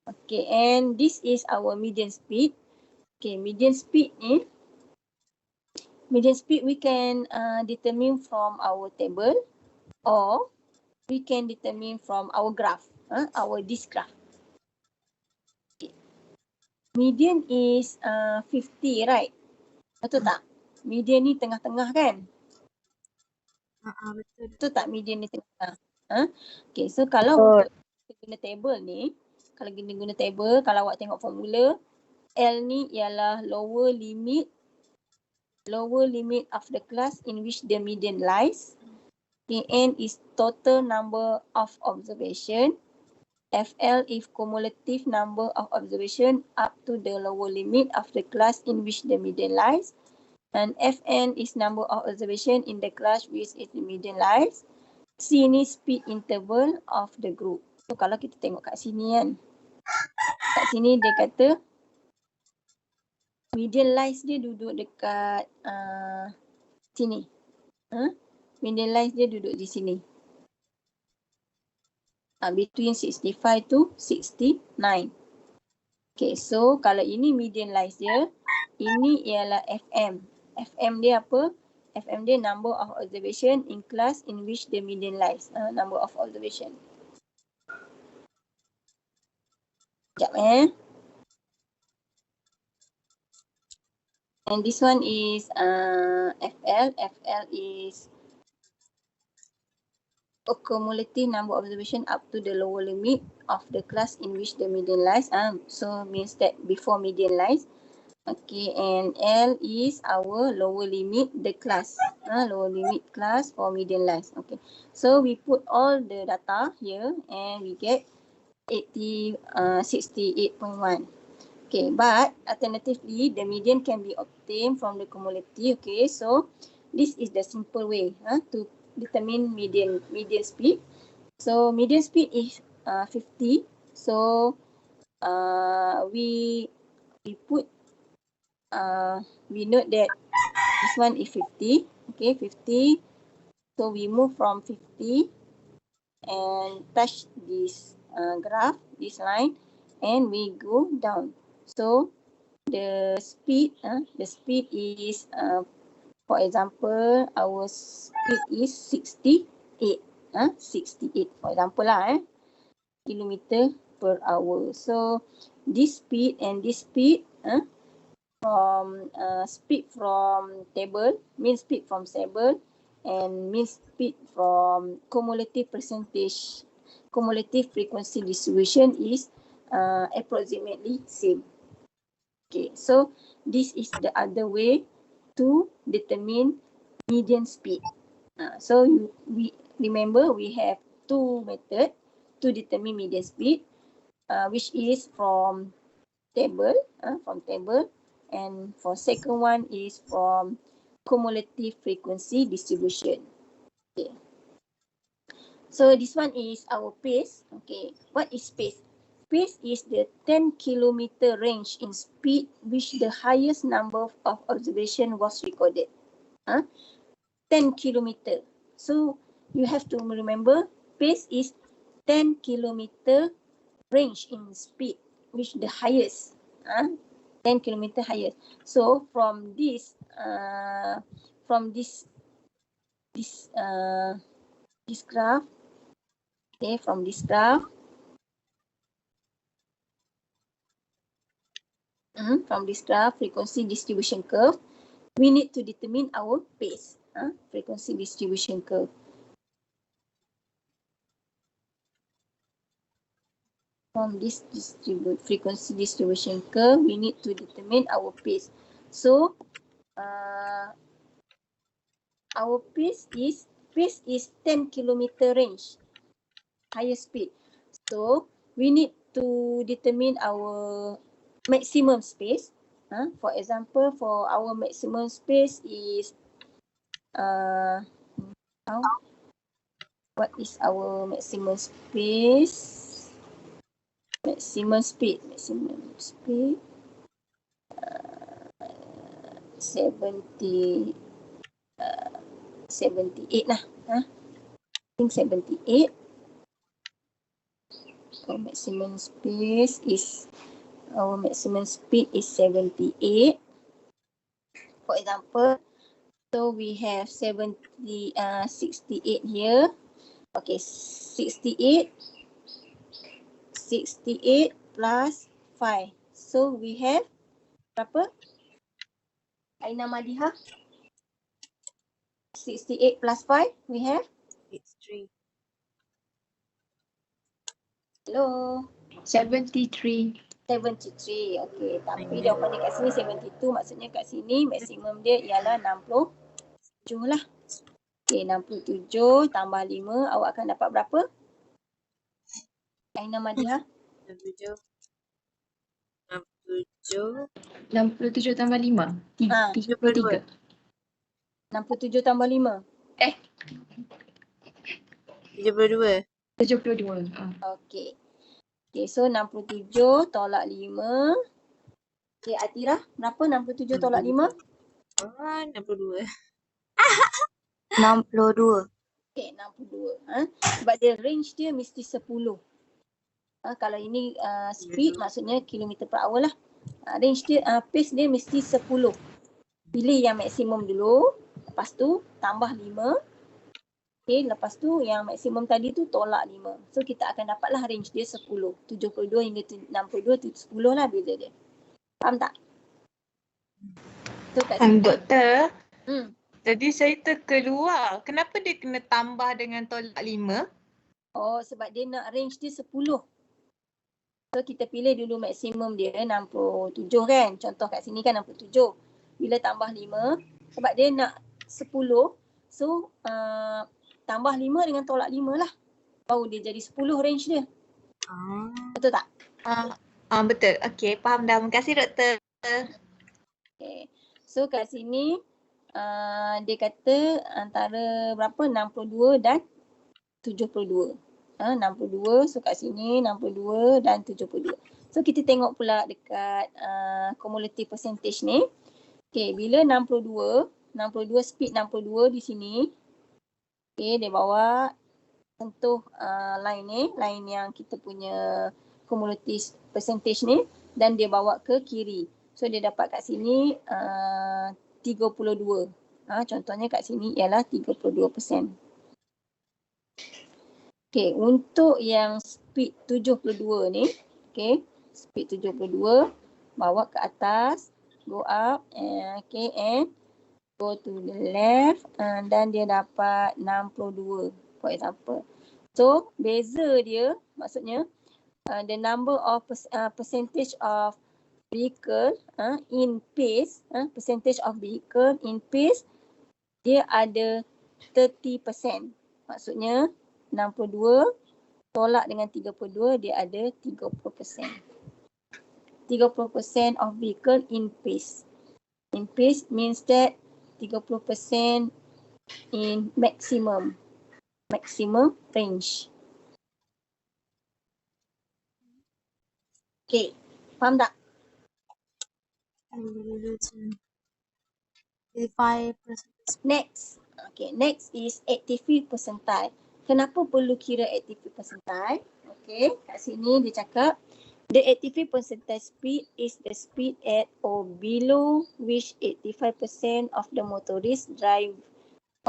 Speaker 1: Okay, and this is our median speed. Okay, median speed ni, median speed we can determine from our table or we can determine from our graph, this graph. Median is 50, right? Betul tak? Median ni tengah-tengah kan?
Speaker 3: Betul.
Speaker 1: Betul tak median ni tengah-tengah? Okay, so kalau untuk kita guna table ni, kalau kita guna table, kalau awak tengok formula, L ni ialah lower limit of the class in which the median lies. Okay, N is total number of observation. FL is cumulative number of observation up to the lower limit of the class in which the median lies. And Fn is number of observation in the class which is the median lies. C ni speed interval of the group. So kalau kita tengok kat sini kan. Kat sini dia kata median lies dia duduk dekat sini. Median lies dia duduk di sini. Between 65 to 69. Okay, so kalau ini median lies dia, ini ialah FM. FM dia apa? FM dia number of observation in class in which the median lies. Number of observation. Sekejap And this one is FL. FL is cumulative number observation up to the lower limit of the class in which the median lies. So means that before median lies. Okay, and L is our lower limit, the class. Lower limit class for median lies. Okay, so we put all the data here and we get 68.1. Okay, but alternatively, the median can be obtained from the cumulative. Okay, so this is the simple way to determine median speed. So median speed is 50. So we put we note that this one is 50. Okay, 50. So we move from 50 and touch this graph, this line, and we go down. So the speed is for example, our speed is 68. 68 for example lah, kilometer per hour. So this speed and this speed from speed from table, mean speed from table, and mean speed from cumulative frequency distribution is approximately same. Okay, so this is the other way to determine median speed. So we remember we have two methods to determine median speed, which is from table, and for second one is from cumulative frequency distribution. Okay. So this one is our pace. Okay, what is pace? pace is the 10 kilometer range in speed which the highest number of observation was recorded. 10 kilometer. So you have to remember pace is 10 kilometer range in speed which the highest. 10 kilometer highest. So from this graph, okay, from this graph, frequency distribution curve, we need to determine our pace. Frequency distribution curve. From this frequency distribution curve, we need to determine our pace. So our pace is 10 kilometer range, higher speed. So we need to determine our maximum space. For example, for our maximum space is what is our maximum space? Maximum speed 78 lah. I think 78. Our maximum speed is 78. For example, so we have 68 here. Okay, 68 plus 5. So we have berapa? Aina Madiha? 68 plus 5, we have?
Speaker 5: It's 3.
Speaker 1: Hello?
Speaker 2: 73.
Speaker 1: 73. Okay, tapi jawapan dia kat sini 72. Maksudnya kat sini maksimum dia ialah 67 lah. Okay, 67 tambah 5. Awak akan dapat berapa? Aina Madiha?
Speaker 5: 67
Speaker 2: tambah 5. 33.
Speaker 1: 67 tambah 5.
Speaker 5: 72.
Speaker 2: 72.
Speaker 1: Okay. Okay, so 67 tolak 5. Okay, Atira, berapa 67 tolak 5?
Speaker 5: 62.
Speaker 3: 62.
Speaker 1: Okay, 62. Sebab dia range dia mesti 10. Kalau ini speed maksudnya kilometer per hour lah. Range dia, pace dia mesti 10. Pilih yang maksimum dulu. Lepas tu tambah 5. Okay, lepas tu yang maksimum tadi tu tolak 5. So kita akan dapatlah range dia 10. 72 hingga 62 tu 10 lah beza dia. Faham tak? So kat sini.
Speaker 6: Doktor, tadi saya terkeluar. Kenapa dia kena tambah dengan tolak 5?
Speaker 1: Oh, sebab dia nak range dia 10. So kita pilih dulu maksimum dia 67 kan. Contoh kat sini kan 67. Bila tambah 5, sebab dia nak 10. So tambah 5 dengan tolak 5 lah. Baru dia jadi 10 range dia. Betul tak?
Speaker 6: Betul. Okey, faham dah. Terima kasih doktor.
Speaker 1: Okay. So kat sini dia kata antara berapa? 62 dan 72. 62, so kat sini 62 dan 72. So kita tengok pula dekat cumulative percentage ni. Okay, bila 62 speed 62 di sini. Okay, dia bawa sentuh line ni, line yang kita punya cumulative percentage ni, dan dia bawa ke kiri. So dia dapat kat sini 32. Contohnya kat sini ialah 32%. Okay, untuk yang speed 72 ni, okay, speed 72, bawa ke atas, go up, okay, and go to the left, dan dia dapat 62, for example. So, beza dia, maksudnya, the number of percentage of vehicle in pace, percentage of vehicle in pace, dia ada 30%. Maksudnya, 62 tolak dengan 32, dia ada 30%. 30% of vehicle in pace. In pace means that 30% in maximum range. Okay, faham tak?
Speaker 5: 85%.
Speaker 1: Next. Okay, next is activity percentile. Kenapa perlu kira activity percentile? Okay, kat sini dia cakap the activity percentile speed is the speed at or below which 85% of the motorists drive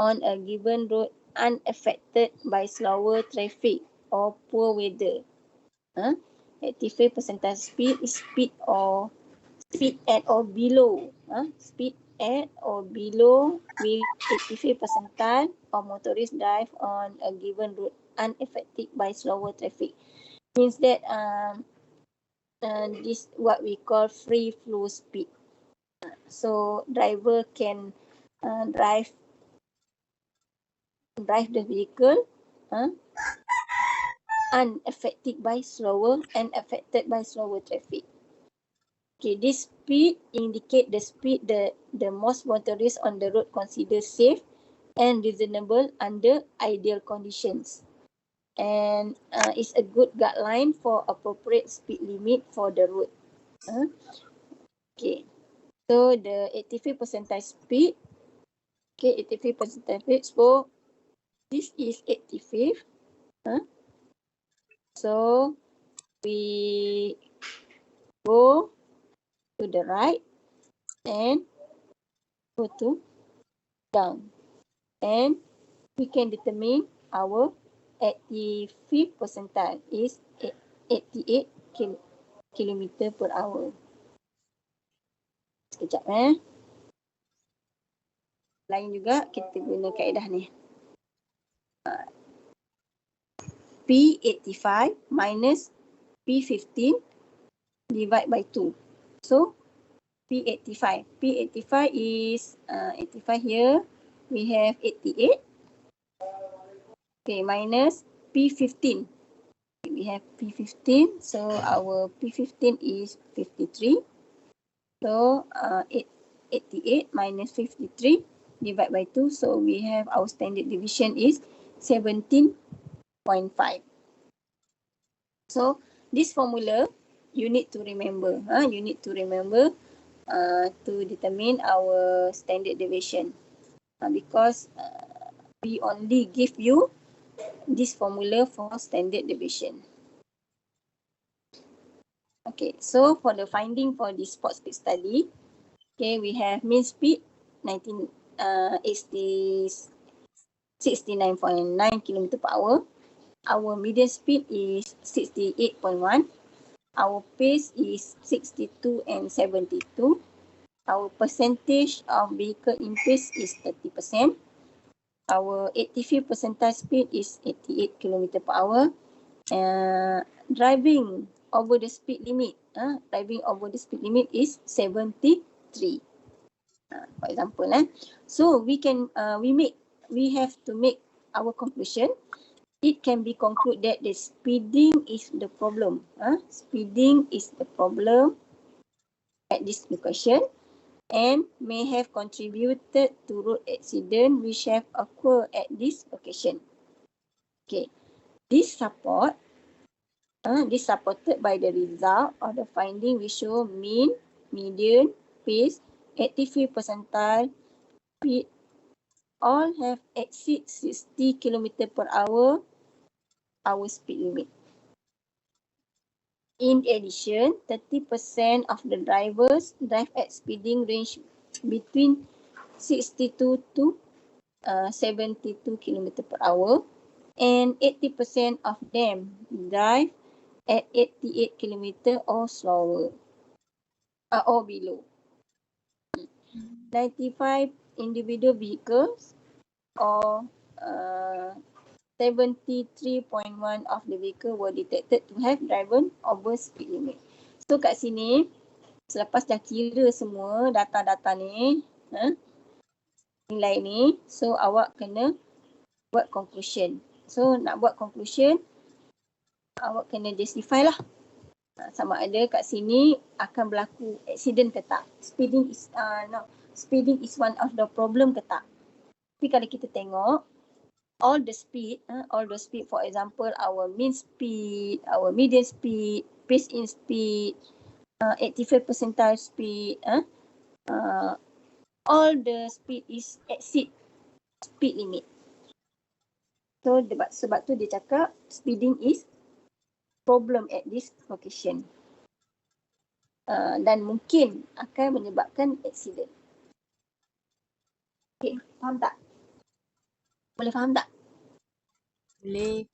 Speaker 1: on a given road unaffected by slower traffic or poor weather. Activity percentile speed is speed at or below. Speed at or below with 85 percentile of motorists drive on a given road unaffected by slower traffic. Means that this what we call free flow speed. So driver can drive the vehicle unaffected by slower traffic. Okay, this speed indicate the speed the most motorists on the road consider safe and reasonable under ideal conditions. And it's a good guideline for appropriate speed limit for the road. Okay, so the 85 percentile speed. Okay, 85 percentile speed. So this is 85. So we go to the right and go to down. And we can determine our 85th percentile is 88 kilometer per hour. Sekejap Lain juga kita guna kaedah ni. P85 minus P15 divide by 2. So P85. P85 is 85 here. We have 88. Okay, minus P15. We have P15. So our P15 is 53. So 88 minus 53 divided by 2. So we have our standard deviation is 17.5. So this formula you need to remember. You need to remember to determine our standard deviation because we only give you this formula for standard deviation. Okay, so for the finding for this spot speed study, okay, we have mean speed 69.9 km per hour. Our median speed is 68.1. Our pace is 62 and 72. Our percentage of vehicle in pace is 30%. Our 85th percentile speed is 88 km per hour. Driving over the speed limit. Driving over the speed limit is 73. For example, so we have to make our conclusion. It can be concluded that the speeding is the problem. Speeding is the problem at this location and may have contributed to road accident which have occurred at this location. Okay, this supported by the result of the finding which show mean, median, pace, 85th percentile, speed all have exceed 60 km per hour, our speed limit. In addition, 30% of the drivers drive at speeding range between 62 to 72 km per hour and 80% of them drive at 88 km or slower or below. 95 individual vehicles or 73.1 of the vehicle were detected to have driven over speed limit. So kat sini, selepas dah kira semua data-data ni, nilai ni, so awak kena buat conclusion. So nak buat conclusion, awak kena justify lah. Sama ada kat sini akan berlaku accident ke tak. Speeding is one of the problem ke tak. Tapi kalau kita tengok, all the speed, for example, our mean speed, our median speed, pace in speed, 85th percentile speed, all the speed is exceed speed limit. So sebab tu dia cakap speeding is problem at this location. Dan mungkin akan menyebabkan accident. Okay, faham tak? Boleh faham tak?
Speaker 5: Boleh.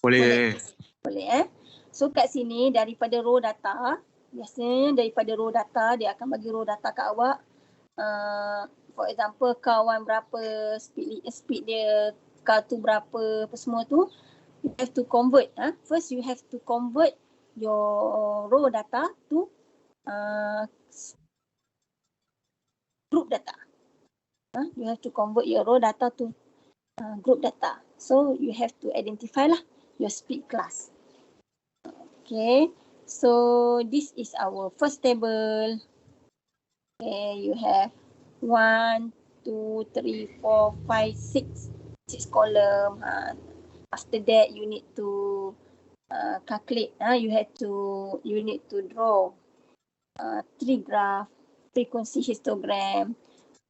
Speaker 4: Boleh.
Speaker 1: Boleh. So kat sini daripada raw data, biasanya daripada raw data dia akan bagi raw data kat awak. For example, kawan berapa speed dia, car tu berapa, apa semua tu. You have to convert. First you have to convert your raw data to group data. You have to convert your raw data to group data. So you have to identify lah your speed class. Okay, so this is our first table. Okay, you have 1, 2, 3, 4, 5, 6 column. After that, you need to calculate. You need to draw 3 graph, frequency histogram,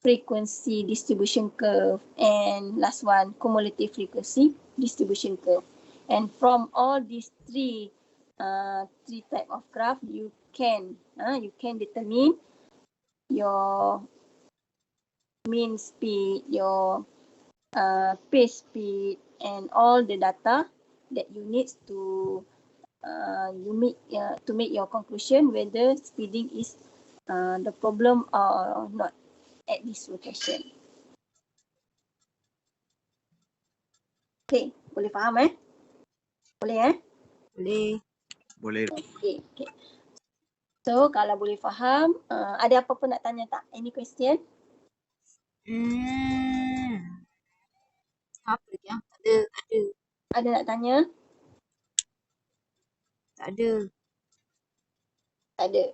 Speaker 1: frequency distribution curve, and last one, cumulative frequency distribution curve. And from all these three type of graph, you can determine your mean speed, your pace speed, and all the data that you need to make your conclusion whether speeding is the problem or not at this location. Okay, boleh faham Boleh
Speaker 5: Boleh.
Speaker 4: Boleh.
Speaker 1: Okay. So kalau boleh faham, ada apa-apa nak tanya tak? Any question?
Speaker 5: Apa lagi? Ada.
Speaker 1: Ada nak tanya?
Speaker 5: Tak ada.
Speaker 1: Tak ada.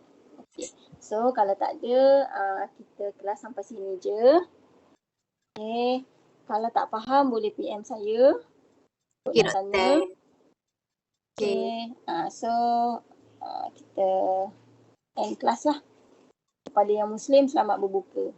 Speaker 1: Okay. So kalau tak ada, kita kelas sampai sini je. Okay. Kalau tak faham boleh PM saya. Untuk
Speaker 5: Okay,
Speaker 1: nak tanya.
Speaker 5: Doktor.
Speaker 1: Okay. So kita end kelas lah. Kepada yang Muslim, selamat berbuka.